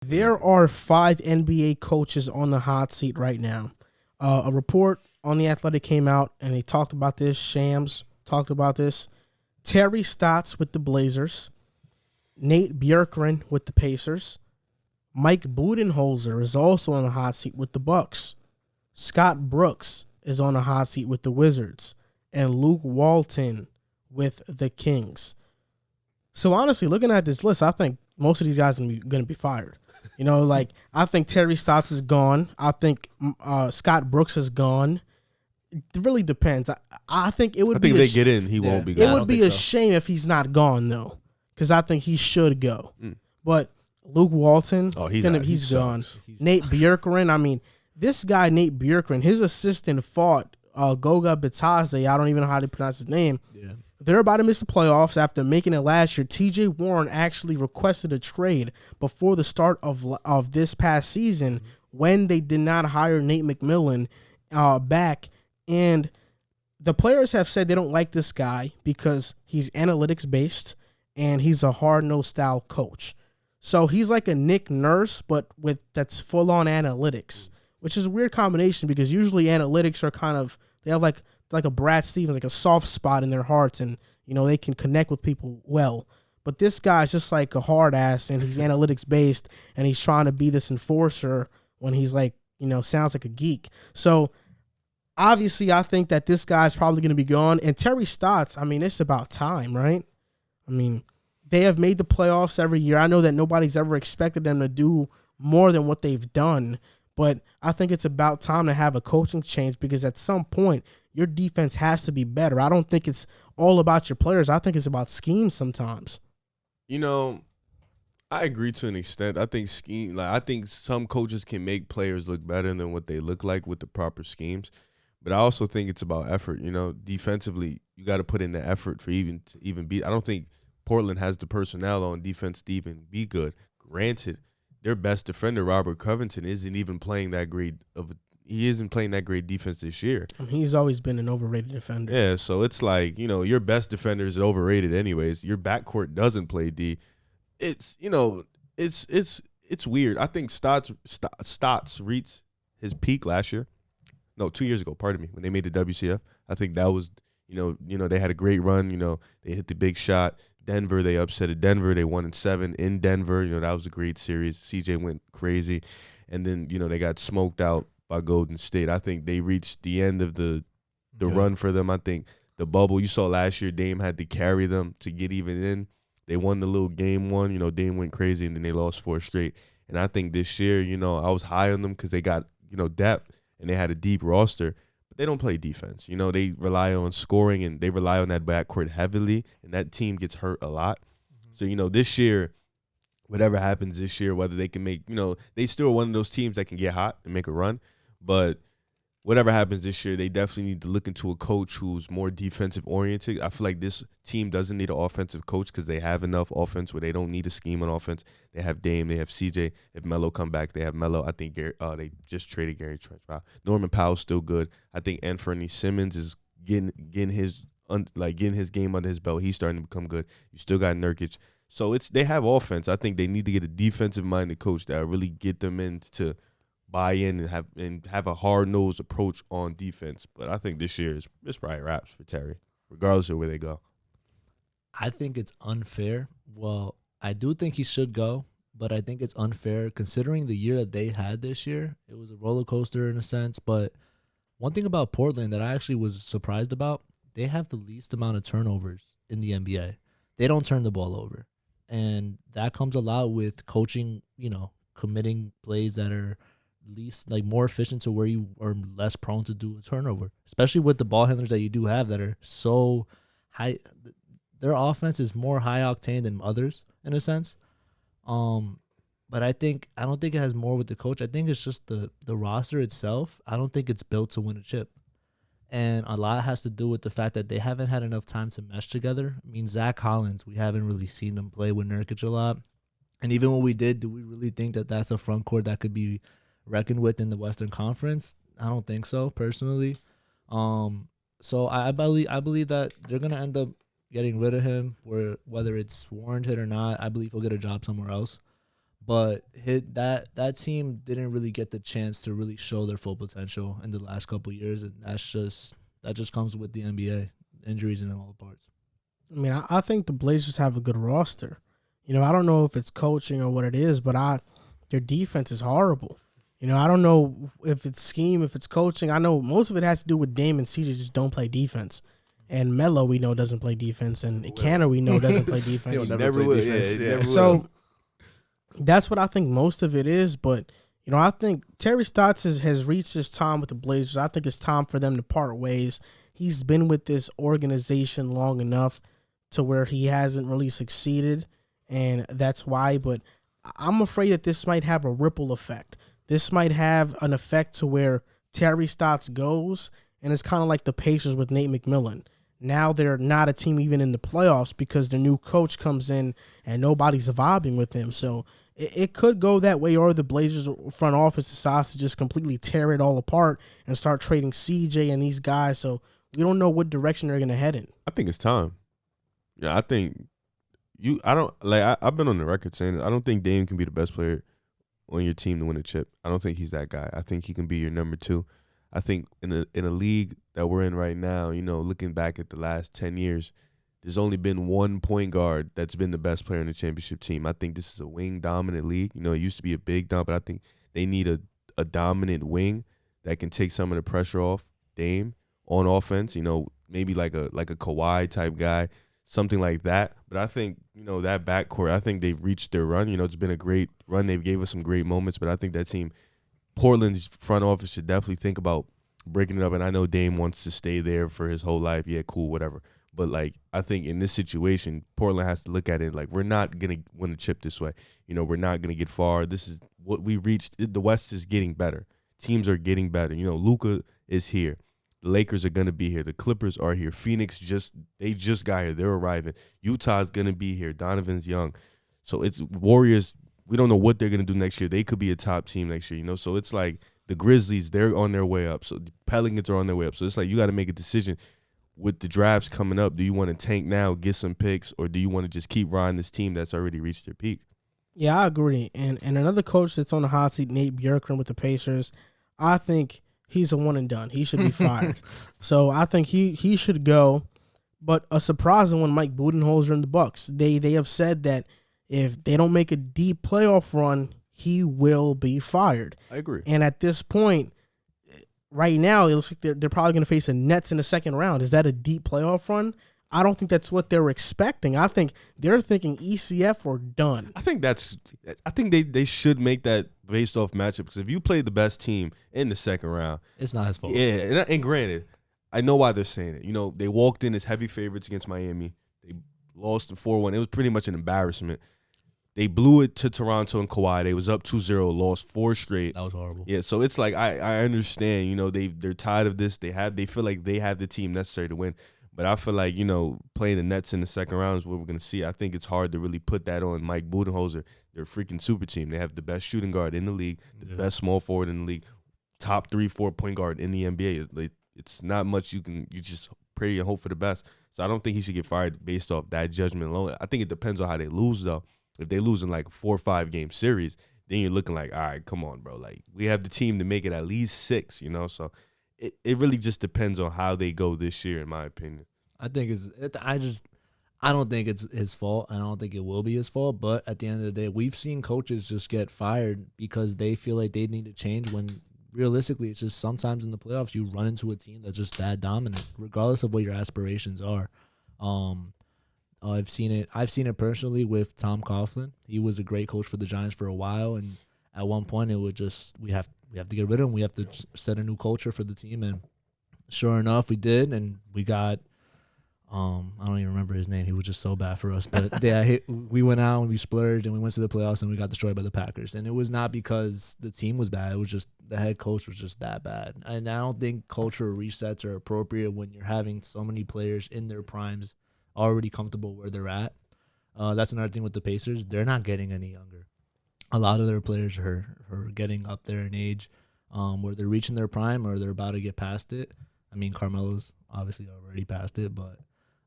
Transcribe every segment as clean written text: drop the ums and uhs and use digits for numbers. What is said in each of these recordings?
There are 5 NBA coaches on the hot seat right now. A report on The Athletic came out, and they talked about this. Shams talked about this. Terry Stotts with the Blazers. Nate Bjorkgren with the Pacers. Mike Budenholzer is also on the hot seat with the Bucks. Scott Brooks is on the hot seat with the Wizards. And Luke Walton with the Kings. So honestly, looking at this list, I think most of these guys are going to be fired. I think Terry Stotts is gone. I think Scott Brooks is gone. It really depends. I think it would I think if they get in, he won't be gone. It would be a shame if he's not gone, though, because I think he should go. But Luke Walton, he's gone. Nate Bjorkgren, this guy, Nate Bjorkgren, his assistant fought Goga Bitadze. I don't even know how to pronounce his name. Yeah. They're about to miss the playoffs after making it last year. T.J. Warren actually requested a trade before the start of this past season when they did not hire Nate McMillan back. And the players have said they don't like this guy because he's analytics-based and he's a hard-nosed style coach. So he's like a Nick Nurse, but that's full-on analytics, which is a weird combination because usually analytics are kind of, they have like a Brad Stevens, like a soft spot in their hearts, and they can connect with people well. But this guy's just like a hard ass, and he's analytics based, and he's trying to be this enforcer when he's like, sounds like a geek. So obviously, I think that this guy's probably going to be gone. And Terry Stotts, it's about time, right? They have made the playoffs every year. I know that nobody's ever expected them to do more than what they've done, but I think it's about time to have a coaching change because at some point, your defense has to be better. I don't think it's all about your players. I think it's about schemes sometimes. I agree to an extent. I think I think some coaches can make players look better than what they look like with the proper schemes. But I also think it's about effort. Defensively, you got to put in the effort for to even be. I don't think Portland has the personnel on defense to even be good. Granted, their best defender, Robert Covington, isn't even playing that great he isn't playing that great defense this year. He's always been an overrated defender. Yeah, so it's like, your best defender is overrated anyways. Your backcourt doesn't play D. It's weird. I think Stotts reached his peak last year. No, 2 years ago, pardon me, when they made the WCF. I think that was, they had a great run. They hit the big shot. Denver, they upset Denver. They won in 7 in Denver. That was a great series. CJ went crazy. And then, they got smoked out by Golden State. I think they reached the end of the run for them. I think the bubble you saw last year, Dame had to carry them to get even in. They won the little game one. Dame went crazy, and then they lost 4 straight. And I think this year, I was high on them because they got, depth, and they had a deep roster. But they don't play defense. They rely on scoring, and they rely on that backcourt heavily, and that team gets hurt a lot. Mm-hmm. So, this year, whatever happens this year, whether they can make, they still one of those teams that can get hot and make a run. But whatever happens this year, they definitely need to look into a coach who's more defensive oriented. I feel like this team doesn't need an offensive coach because they have enough offense where they don't need a scheme on offense. They have Dame, they have CJ. If Melo come back, they have Melo. I think they just traded Gary Trent. Norman Powell's still good. I think Anthony Simmons is getting his game under his belt. He's starting to become good. You still got Nurkic. So they have offense. I think they need to get a defensive minded coach that will really get them into buy in and have a hard-nosed approach on defense. But I think this year it's probably wraps for Terry, regardless of where they go. I think it's unfair. Well, I do think he should go, but I think it's unfair considering the year that they had this year. It was a roller coaster in a sense, but one thing about Portland that I actually was surprised about, they have the least amount of turnovers in the NBA. They don't turn the ball over, and that comes a lot with coaching, committing plays that are more efficient to where you are less prone to do a turnover, especially with the ball handlers that you do have that are so high. Their offense is more high octane than others in a sense. But I don't think it has more with the coach. I think it's just the roster itself. I don't think it's built to win a chip. And a lot has to do with the fact that they haven't had enough time to mesh together. Zach Collins, we haven't really seen him play with Nurkic a lot. And even when we did, do we really think that that's a front court that could be reckoned with in the Western Conference? I don't think so, personally. So I believe that they're gonna end up getting rid of him, whether it's warranted or not. I believe he'll get a job somewhere else. But that team didn't really get the chance to really show their full potential in the last couple of years, and that just comes with the NBA, injuries in all parts. I mean, I think the Blazers have a good roster. I don't know if it's coaching or what it is, but their defense is horrible. I don't know if it's scheme, if it's coaching. I know most of it has to do with Dame and CJ just don't play defense. And Melo, we know, doesn't play defense. And Canner, we know, doesn't play defense. He'll never play defense. Yeah. So that's what I think most of it is. But, I think Terry Stotts has reached his time with the Blazers. I think it's time for them to part ways. He's been with this organization long enough to where he hasn't really succeeded, and that's why. But I'm afraid that this might have a ripple effect. This might have an effect to where Terry Stotts goes, and it's kind of like the Pacers with Nate McMillan. Now they're not a team even in the playoffs because the new coach comes in and nobody's vibing with him. So it could go that way, or the Blazers front office decides to just completely tear it all apart and start trading CJ and these guys. So we don't know what direction they're going to head in. I think it's time. Yeah, I think I've been on the record saying it. I don't think Dame can be the best player on your team to win a chip. I don't think he's that guy. I think he can be your number 2. I think in a league that we're in right now, looking back at the last 10 years, there's only been one point guard that's been the best player in the championship team. I think this is a wing-dominant league. It used to be a big dom, but I think they need a dominant wing that can take some of the pressure off Dame on offense. Maybe like a Kawhi type guy, something like that. But I think, that backcourt, I think they've reached their run. It's been a great run. They've gave us some great moments, but I think that team, Portland's front office, should definitely think about breaking it up. And I know Dame wants to stay there for his whole life. Yeah, cool, whatever. But, I think in this situation, Portland has to look at it like, we're not going to win a chip this way. We're not going to get far. This is what we reached. The West is getting better. Teams are getting better. Luka is here. The Lakers are going to be here. The Clippers are here. Phoenix just got here. They're arriving. Utah's going to be here. Donovan's young. So it's Warriors. We don't know what they're going to do next year. They could be a top team next year, So it's like the Grizzlies, they're on their way up. So the Pelicans are on their way up. So it's like you got to make a decision with the drafts coming up. Do you want to tank now, get some picks, or do you want to just keep riding this team that's already reached their peak? Yeah, I agree. And another coach that's on the hot seat, Nate Bjorkgren with the Pacers, I think he's a one and done. He should be fired. So I think he should go. But a surprising one, Mike Budenholzer and the Bucks. They have said that if they don't make a deep playoff run, he will be fired. I agree. And at this point, right now, it looks like they're probably going to face the Nets in the second round. Is that a deep playoff run? I don't think that's what they're expecting. I think they're thinking ECF or done. I think they should make that based off matchup, because if you play the best team in the second round, it's not his fault. Yeah, and granted, I know why they're saying it. They walked in as heavy favorites against Miami. They lost 4-1. It was pretty much an embarrassment. They blew it to Toronto and Kawhi. They was up 2-0, lost 4 straight. That was horrible. Yeah, so it's like I understand. They're tired of this. They feel like they have the team necessary to win. But I feel like, playing the Nets in the second round is what we're going to see. I think it's hard to really put that on Mike Budenholzer. They're a freaking super team. They have the best shooting guard in the league, the best small forward in the league, top 3-4 point guard in the NBA. It's not much you just pray and hope for the best. So I don't think he should get fired based off that judgment alone. I think it depends on how they lose, though. If they lose in like a 4 or 5 game series, then you're looking like, all right, come on, bro. Like, we have the team to make it at least 6, So it really just depends on how they go this year, in my opinion. I think I don't think it's his fault. I don't think it will be his fault. But at the end of the day, we've seen coaches just get fired because they feel like they need to change, when realistically, it's just sometimes in the playoffs you run into a team that's just that dominant, regardless of what your aspirations are. I've seen it personally with Tom Coughlin. He was a great coach for the Giants for a while, and at one point it would just we have to get rid of him. We have to set a new culture for the team, and sure enough, we did, and we got. I don't even remember his name. He was just so bad for us. But yeah, we went out and we splurged and we went to the playoffs and we got destroyed by the Packers. And it was not because the team was bad. It was just the head coach was just that bad. And I don't think cultural resets are appropriate when you're having so many players in their primes already comfortable where they're at. That's another thing with the Pacers. They're not getting any younger. A lot of their players are getting up there in age, where they're reaching their prime or they're about to get past it. I mean, Carmelo's obviously already past it, but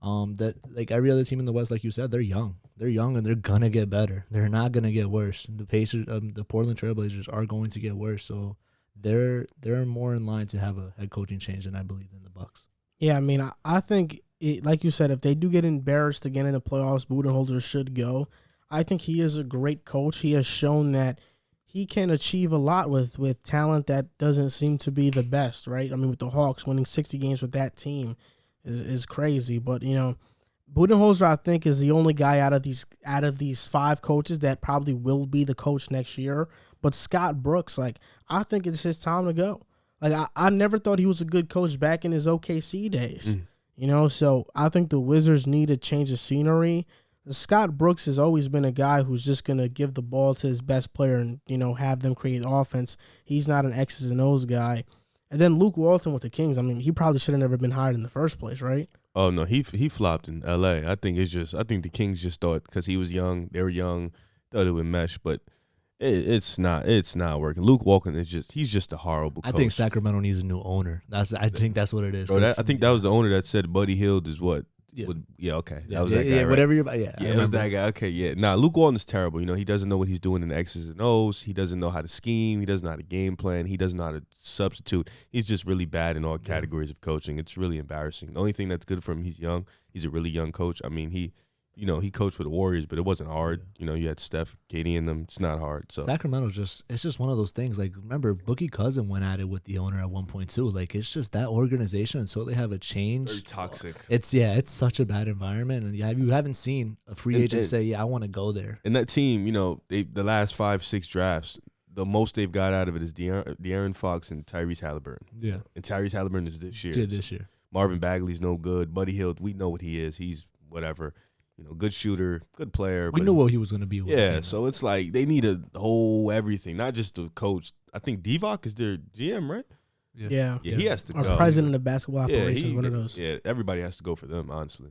That like every other team in the West, like you said, they're young. They're young and they're gonna get better. They're not gonna get worse. The Pacers, the Portland Trailblazers are going to get worse. So they're more in line to have a head coaching change than I believe in the Bucks. Yeah, I mean, I think like you said, if they do get embarrassed again in the playoffs, Budenholzer should go. I think he is a great coach. He has shown that he can achieve a lot with talent that doesn't seem to be the best, right? I mean, with the Hawks winning 60 games with that team is crazy. But, Budenholzer, I think, is the only guy out of these 5 coaches that probably will be the coach next year. But Scott Brooks, I think it's his time to go. I never thought he was a good coach back in his OKC days. So I think the Wizards need a change of scenery. Scott Brooks has always been a guy who's just going to give the ball to his best player and, have them create offense. He's not an X's and O's guy. And then Luke Walton with the Kings, I mean, he probably should have never been hired in the first place, right? Oh, no, he flopped in L.A. I think the Kings just thought because he was young, they were young, thought it would mesh, but it's not working. Luke Walton he's just a horrible coach. I think Sacramento needs a new owner. I think that's what it is. Bro, I think that was the owner that said Buddy Hield is what? Okay. That was that guy, right? Whatever you're it was that guy. Okay, yeah. Nah, Luke Walton is terrible. He doesn't know what he's doing in the X's and O's. He doesn't know how to scheme. He doesn't know how to game plan. He doesn't know how to substitute. He's just really bad in all categories of coaching. It's really embarrassing. The only thing that's good for him, he's young. He's a really young coach. I mean, he coached for the Warriors, but it wasn't hard. You had Steph, Katie in them. It's not hard. So Sacramento's it's just one of those things. Like, remember, Boogie Cousin went at it with the owner at one point too. Like, it's just that organization until they have a change. Very toxic. It's such a bad environment, and you haven't seen a free agent say, I want to go there. And that team, the last 5-6 drafts, the most they've got out of it is De'Aaron Fox and Tyrese Halliburton. Yeah, and Tyrese Halliburton is this year. This year. Marvin Bagley's no good. Buddy Hield, we know what he is. He's whatever. Good shooter, good player. We knew what he was going to be. Yeah, so it's like they need a whole everything, not just the coach. I think Divock is their GM, right? Yeah. He has to Our go. President of basketball operations, one of those. Yeah, everybody has to go for them, honestly.